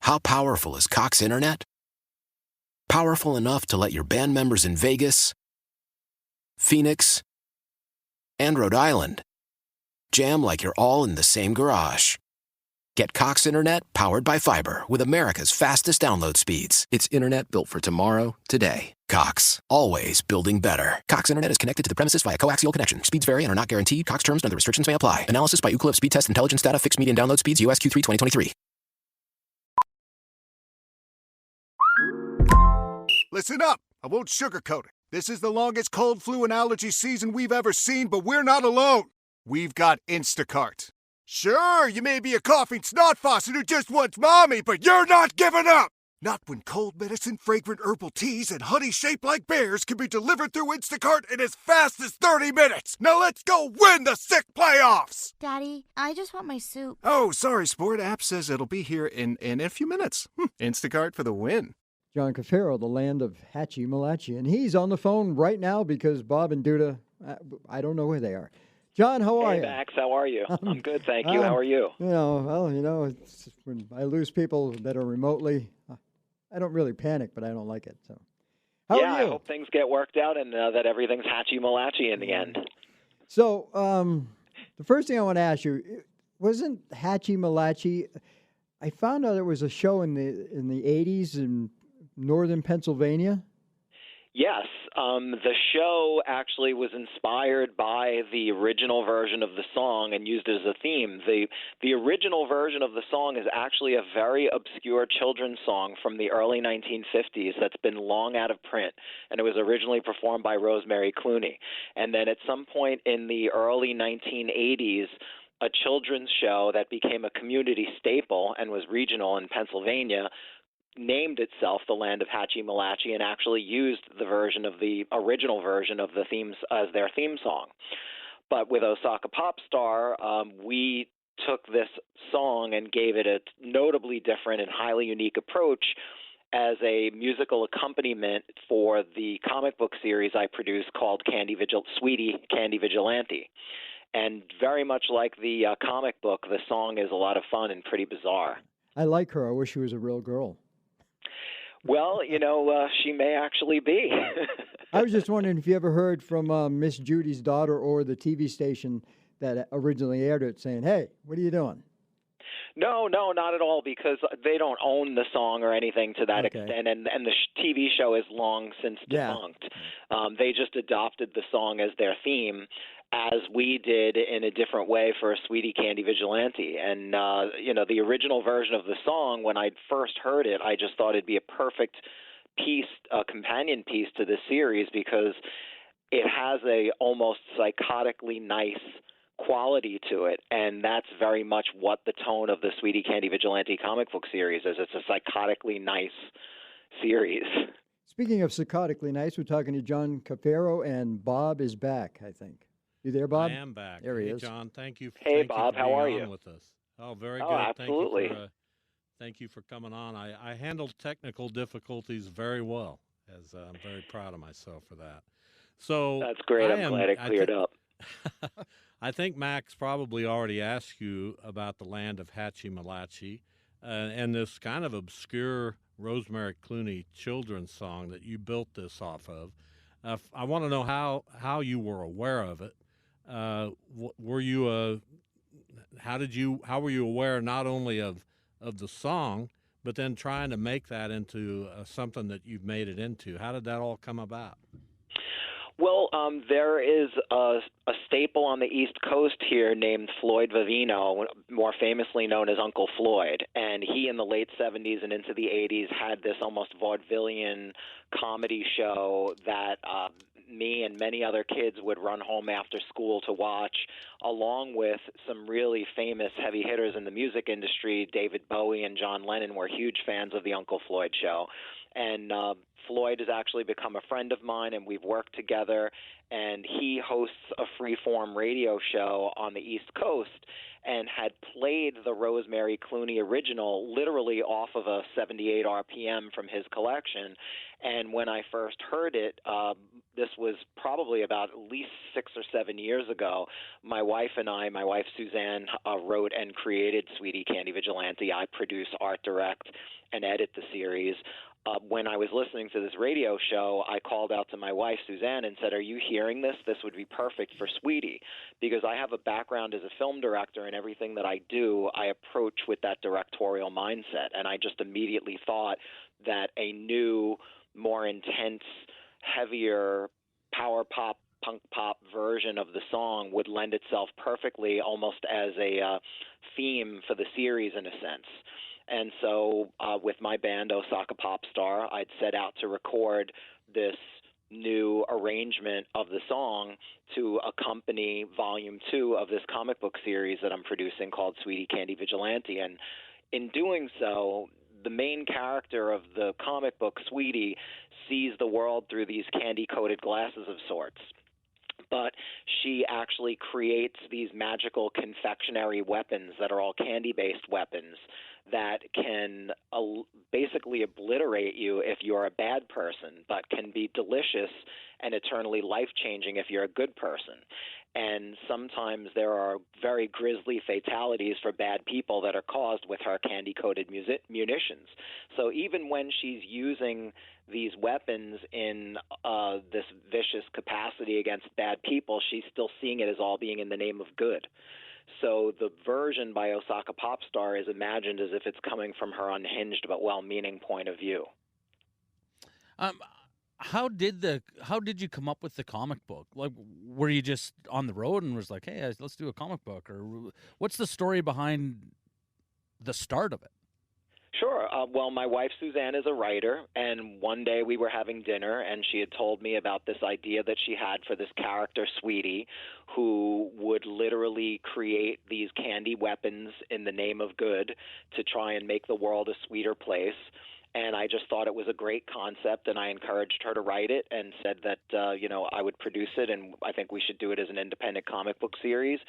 How powerful is Cox Internet? Powerful enough to let your band members in Vegas, Phoenix, and Rhode Island jam like you're all in the same garage. Get Cox Internet powered by fiber with America's fastest download speeds. It's internet built for tomorrow, today. Cox, always building better. Cox Internet is connected to the premises via coaxial connection. Speeds vary and are not guaranteed. Cox terms and other restrictions may apply. Analysis by Ookla Speed Test Intelligence Data. Fixed median download speeds. US Q3 2023. Listen up. I won't sugarcoat it. This is the longest cold, flu, and allergy season we've ever seen, but we're not alone. We've got Instacart. Sure, you may be a coughing snot faucet who just wants mommy, but you're not giving up! Not when cold medicine, fragrant herbal teas, and honey shaped like bears can be delivered through Instacart in as fast as 30 minutes! Now let's go win the sick playoffs! Daddy, I just want my soup. Oh, sorry, Sport. App says it'll be here in a few minutes. Instacart for the win. John Cafiero, the land of Hatchie Malachi, and he's on the phone right now because Bob and Duda, I don't know where they are. John, how are you? Hey, Max, how are you? I'm good, thank you. How are you? It's when I lose people that are remotely, I don't really panic, but I don't like it. So, how are you? I hope things get worked out and that everything's Hatchie Malachi in the end. So, the first thing I want to ask you, wasn't Hatchie Malachi? I found out there was a show in the 80s in northern Pennsylvania. Yes, the show actually was inspired by the original version of the song and used as a theme. The original version of the song is actually a very obscure children's song from the early 1950s that's been long out of print, and it was originally performed by Rosemary Clooney. And then at some point in the early 1980s, a children's show that became a community staple and was regional in Pennsylvania named itself the Land of Hatchie Malachi and actually used the original version of the themes as their theme song. But with Osaka Pop Star, we took this song and gave it a notably different and highly unique approach as a musical accompaniment for the comic book series I produced called Sweet Candy Vigilante. And very much like the comic book, the song is a lot of fun and pretty bizarre. I like her. I wish she was a real girl. Well, she may actually be. I was just wondering if you ever heard from Miss Judy's daughter or the TV station that originally aired it saying, hey, what are you doing? No, not at all, because they don't own the song or anything to that extent, and the TV show is long since defunct. They just adopted the song as their theme, as we did in a different way for Sweet Candy Vigilante. And, the original version of the song, when I first heard it, I just thought it'd be a perfect piece, a companion piece to this series, because it has a almost psychotically nice quality to it, and that's very much what the tone of the Sweet Candy Vigilante comic book series is. It's a psychotically nice series. Speaking of psychotically nice, we're talking to John Cafiero, and Bob is back, I think. You there, Bob? I am back. There he is. John, thank you. Hey, Bob, how are you? With us. Oh, very good. Absolutely. Thank you for coming on. I handled technical difficulties very well, as I'm very proud of myself for that. So that's great. I'm glad it cleared up. I think Max probably already asked you about the Land of Hatchie Malachi and this kind of obscure Rosemary Clooney children's song that you built this off of. I want to know how you were aware of it. How were you aware not only of the song, but then trying to make that into something that you've made it into? How did that all come about? Well, there is a staple on the East Coast here named Floyd Vivino, more famously known as Uncle Floyd. And he, in the late 70s and into the 80s, had this almost vaudevillian comedy show that me and many other kids would run home after school to watch, along with some really famous heavy hitters in the music industry. David Bowie and John Lennon were huge fans of the Uncle Floyd show. And Floyd has actually become a friend of mine, and we've worked together. And he hosts a freeform radio show on the East Coast and had played the Rosemary Clooney original literally off of a 78 RPM from his collection. And when I first heard it, this was probably about at least 6 or 7 years ago, my wife Suzanne, wrote and created Sweetie Candy Vigilante. I produce, art direct, and edit the series. When I was listening to this radio show, I called out to my wife, Suzanne, and said, "Are you hearing this? This would be perfect for Sweetie," because I have a background as a film director, and everything that I do, I approach with that directorial mindset. And I just immediately thought that a new, more intense, heavier power pop, punk pop version of the song would lend itself perfectly almost as a theme for the series in a sense. And so with my band, Osaka Pop Star, I'd set out to record this new arrangement of the song to accompany Volume 2 of this comic book series that I'm producing called Sweetie Candy Vigilante. And in doing so, the main character of the comic book, Sweetie, sees the world through these candy-coated glasses of sorts. But she actually creates these magical confectionery weapons that are all candy-based weapons that can basically obliterate you if you're a bad person, but can be delicious and eternally life-changing if you're a good person. And sometimes there are very grisly fatalities for bad people that are caused with her candy-coated munitions. So even when she's using these weapons in this vicious capacity against bad people, she's still seeing it as all being in the name of good. So the version by Osaka Pop Star is imagined as if it's coming from her unhinged but well-meaning point of view. How did you come up with the comic book? Like, were you just on the road and was like, hey, let's do a comic book? Or what's the story behind the start of it? Sure. Well, my wife, Suzanne, is a writer, and one day we were having dinner, and she had told me about this idea that she had for this character, Sweetie, who would literally create these candy weapons in the name of good to try and make the world a sweeter place. And I just thought it was a great concept, and I encouraged her to write it and said that, I would produce it, and I think we should do it as an independent comic book series.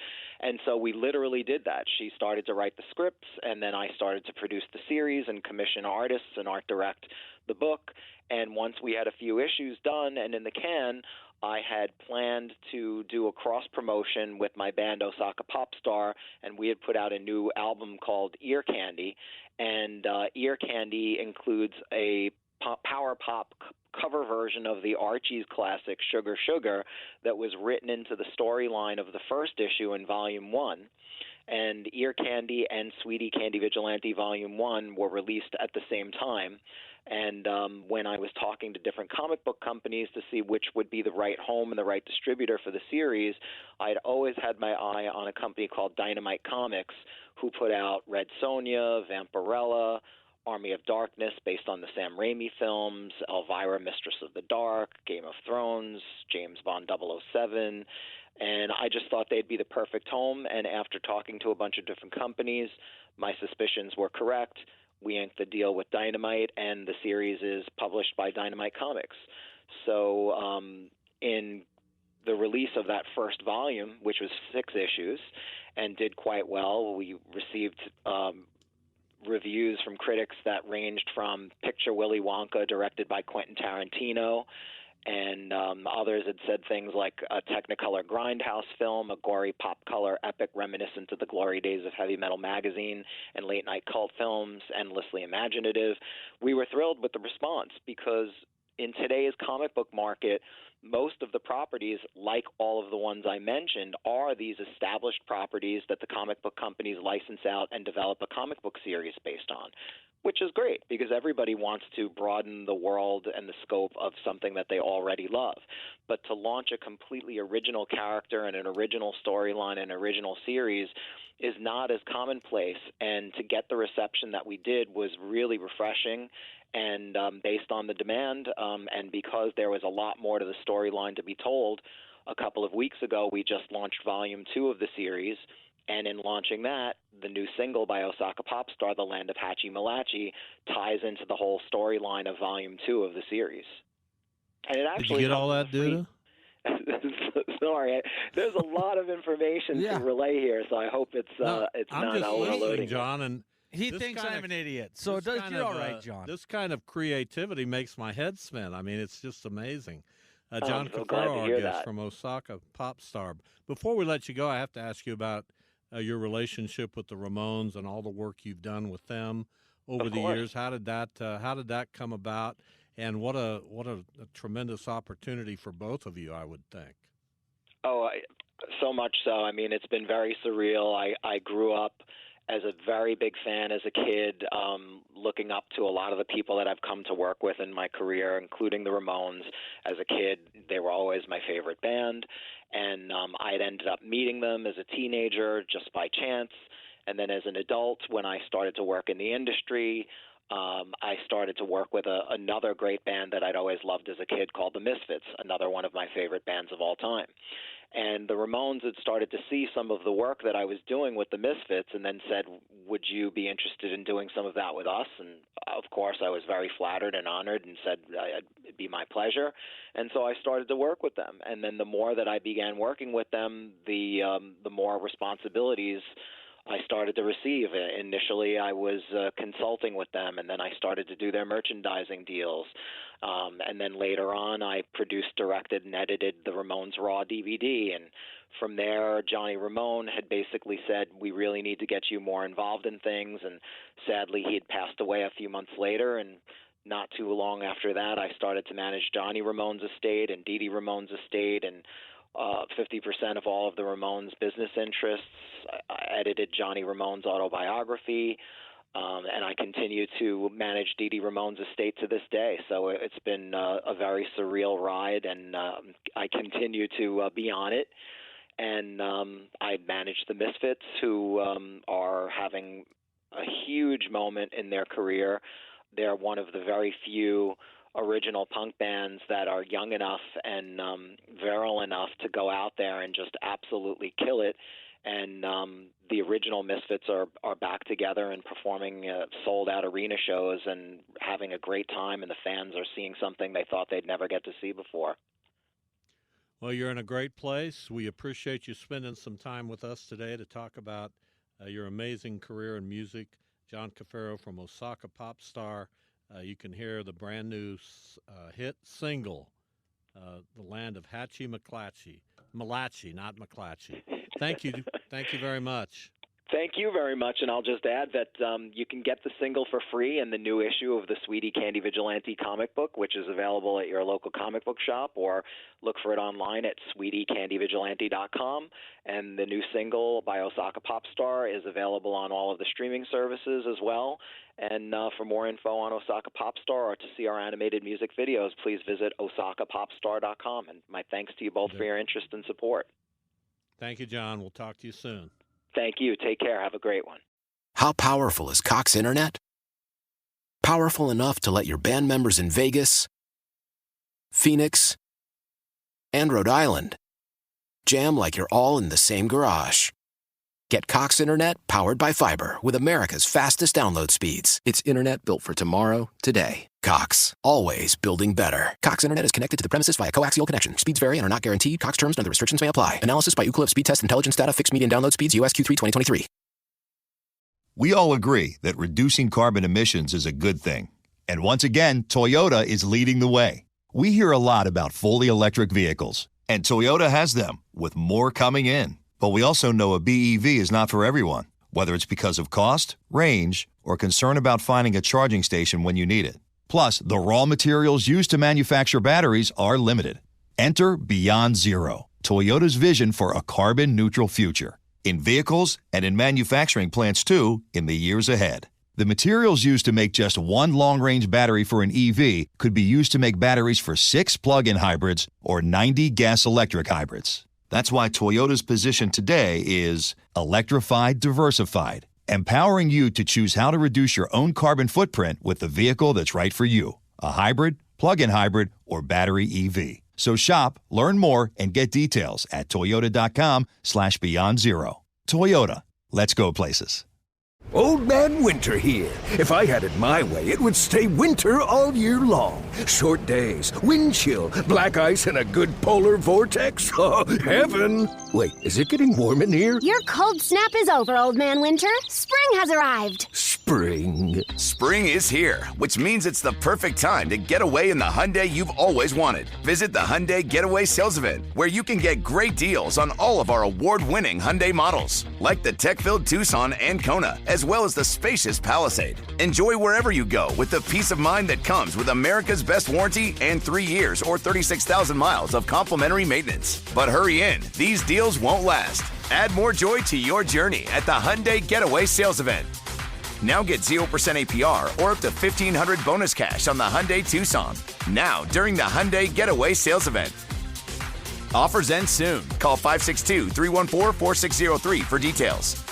And so we literally did that. She started to write the scripts, and then I started to produce the series and commission artists and art direct the book. And once we had a few issues done and in the can, I had planned to do a cross-promotion with my band Osaka Pop Star, and we had put out a new album called Ear Candy. And Ear Candy includes a power pop cover version of the Archie's classic Sugar Sugar that was written into the storyline of the first issue in Volume 1. And Ear Candy and Sweetie Candy Vigilante Volume 1 were released at the same time. And when I was talking to different comic book companies to see which would be the right home and the right distributor for the series, I'd always had my eye on a company called Dynamite Comics, who put out Red Sonja, Vampirella, Army of Darkness, based on the Sam Raimi films, Elvira, Mistress of the Dark, Game of Thrones, James Bond 007, and I just thought they'd be the perfect home. And after talking to a bunch of different companies, my suspicions were correct. We inked the deal with Dynamite, and the series is published by Dynamite Comics. So in the release of that first volume, which was 6 issues and did quite well, we received reviews from critics that ranged from Picture Willy Wonka, directed by Quentin Tarantino, and others had said things like a Technicolor grindhouse film, a gory pop color epic reminiscent of the glory days of Heavy Metal magazine and late night cult films, endlessly imaginative. We were thrilled with the response because in today's comic book market, most of the properties, like all of the ones I mentioned, are these established properties that the comic book companies license out and develop a comic book series based on, which is great because everybody wants to broaden the world and the scope of something that they already love. But to launch a completely original character and an original storyline and original series is not as commonplace, and to get the reception that we did was really refreshing. And based on the demand, and because there was a lot more to the storyline to be told, a couple of weeks ago we just launched Volume 2 of the series, And in launching that, the new single by Osaka Popstar, The Land of Hachi Malachi, ties into the whole storyline of Volume 2 of the series. And it Did actually you get all that, Duda? Sorry, there's a lot of information Yeah. to relay here, so I hope it's No, it's I'm not just overloading listening, you. John, and He this thinks kinda- I'm an idiot, so this kind you're of, all right, John. This kind of creativity makes my head spin. I mean, it's just amazing. I'm John so glad to Cafiero, our hear guest that. from Osaka Popstar. Before we let you go, I have to ask you about your relationship with the Ramones and all the work you've done with them over Of the course. years. How did that come about? And what a tremendous opportunity for both of you, I would think. Oh, so much so. I mean, it's been very surreal. I grew up as a very big fan as a kid, looking up to a lot of the people that I've come to work with in my career, including the Ramones. As a kid, they were always my favorite band, and I had ended up meeting them as a teenager just by chance. And then as an adult, when I started to work in the industry, I started to work with another great band that I'd always loved as a kid called the Misfits, another one of my favorite bands of all time. And the Ramones had started to see some of the work that I was doing with the Misfits and then said, would you be interested in doing some of that with us? And, of course, I was very flattered and honored and said it'd be my pleasure. And so I started to work with them. And then the more that I began working with them, the more responsibilities I started to receive. Initially, I was consulting with them, and then I started to do their merchandising deals. And then later on, I produced, directed, and edited the Ramones Raw DVD. And from there, Johnny Ramone had basically said, we really need to get you more involved in things. And sadly, he had passed away a few months later. And not too long after that, I started to manage Johnny Ramone's estate and Dee Dee Ramone's estate and 50% of all of the Ramones' business interests. I edited Johnny Ramone's autobiography, and I continue to manage Dee Dee Ramone's estate to this day. So it's been a very surreal ride, and I continue to be on it. And I manage the Misfits, who are having a huge moment in their career. They're one of the very few original punk bands that are young enough and virile enough to go out there and just absolutely kill it. And the original Misfits are back together and performing sold-out arena shows and having a great time, and the fans are seeing something they thought they'd never get to see before. Well, you're in a great place. We appreciate you spending some time with us today to talk about your amazing career in music. John Cafiero from Osaka Popstar. You can hear the brand new hit single, The Land of Hachi Malachi, not McClatchy. Thank you. Thank you very much. Thank you very much, and I'll just add that you can get the single for free in the new issue of the Sweet Candy Vigilante comic book, which is available at your local comic book shop, or look for it online at sweetiecandyvigilante.com. And the new single by Osaka Popstar is available on all of the streaming services as well. And for more info on Osaka Popstar or to see our animated music videos, please visit osakapopstar.com. And my thanks to you both for your interest and support. Thank you, John. We'll talk to you soon. Thank you. Take care. Have a great one. How powerful is Cox Internet? Powerful enough to let your band members in Vegas, Phoenix, and Rhode Island jam like you're all in the same garage. Get Cox Internet powered by fiber with America's fastest download speeds. It's internet built for tomorrow, today. Cox, always building better. Cox Internet is connected to the premises via coaxial connection. Speeds vary and are not guaranteed. Cox terms and other restrictions may apply. Analysis by Ookla of Speed Test Intelligence Data. Fixed median download speeds. US Q3 2023. We all agree that reducing carbon emissions is a good thing. And once again, Toyota is leading the way. We hear a lot about fully electric vehicles, and Toyota has them, with more coming in. But we also know a BEV is not for everyone, whether it's because of cost, range, or concern about finding a charging station when you need it. Plus, the raw materials used to manufacture batteries are limited. Enter Beyond Zero, Toyota's vision for a carbon-neutral future. In vehicles and in manufacturing plants, too, in the years ahead. The materials used to make just one long-range battery for an EV could be used to make batteries for 6 plug-in hybrids or 90 gas-electric hybrids. That's why Toyota's position today is electrified, diversified, empowering you to choose how to reduce your own carbon footprint with the vehicle that's right for you, a hybrid, plug-in hybrid, or battery EV. So shop, learn more, and get details at toyota.com/beyond zero. Toyota, let's go places. Old Man Winter here. If I had it my way, it would stay winter all year long. Short days, wind chill, black ice, and a good polar vortex. Oh, heaven! Wait, is it getting warm in here? Your cold snap is over, Old Man Winter. Spring has arrived. Spring. Spring is here, which means it's the perfect time to get away in the Hyundai you've always wanted. Visit the Hyundai Getaway Sales Event, where you can get great deals on all of our award-winning Hyundai models, like the tech-filled Tucson and Kona, as well as the spacious Palisade. Enjoy wherever you go with the peace of mind that comes with America's best warranty and 3 years or 36,000 miles of complimentary maintenance. But hurry in, these deals won't last. Add more joy to your journey at the Hyundai Getaway Sales Event. Now get 0% APR or up to $1,500 bonus cash on the Hyundai Tucson. Now, during the Hyundai Getaway Sales Event. Offers end soon. Call 562-314-4603 for details.